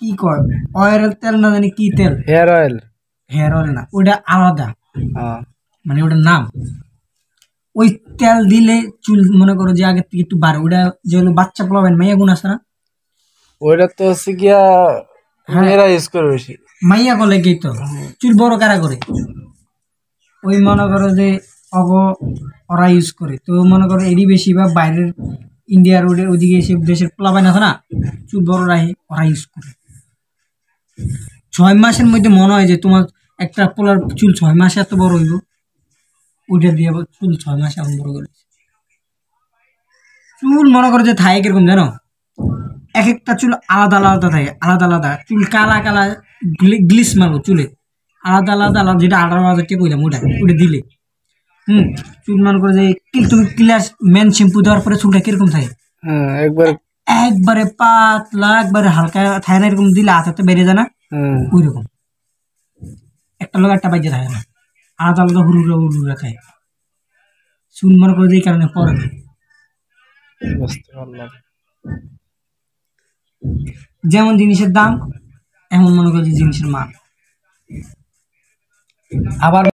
কি কয় অয়েল তেল না জানি কি তেল, হেয়ার অয়েল। হেয়ার অয়েল না, ওটা আলাদা, মানে ওটার নাম। ওই তেল দিলে চুল মনে করো যে আগের থেকে একটু বাড়ে। ওটা যে হলো বাচ্চা পোলাবেন মাইয়া গুণ আছে না, ওইটা তো হচ্ছে গিয়া মেয়েরা ইউজ করে বেশি। মাইয়া গলে কি তো চুল বড় কারা করে, ওই মনে করো যে অগ ওরা ইউজ করে। তো মনে করো এরই বেশি বা বাইরের ইন্ডিয়ার ওদিকে এসে দেশের পোলাবেন আছে না, চুল বড় রাখে, ওরা ইউজ করে। 6 মাসের মধ্যে মনে হয় যে তোমার একটা পোলার চুল 6 মাসে এত বড় হইব, ওইটা দিয়ে চুল 6 মাসে এমন বড় করে। চুল মনে করো যে থাকে কিরকম জানো, এক একটা চুল আলাদা আলাদা থাকে, আলাদা আলাদা চুল কালা কালা গ্লিস মারবো চুলে, আলাদা আলাদা আলাদা, যেটা 18,000 কইলাম ওটা ওটা দিলে চুল মনে করে যে তুমি ক্লিয়ার মেন শ্যাম্পু দেওয়ার পরে চুলটা কিরকম থাকে, একবার একবারে পাতলা, একবারে হালকা থাকে না, এরকম দিলে হাতে বেড়ে যায় না, ওই রকম একটা লোক একটা বাইজে থাকে না, আলাদা আলাদা হুরুরা হুরুরা খায়। চুল মনে করে যে এই কারণে পরে না। বুঝতে পারলাম। যেমন জিনিসের দাম এমন মনে করো যে জিনিসের মান। আবার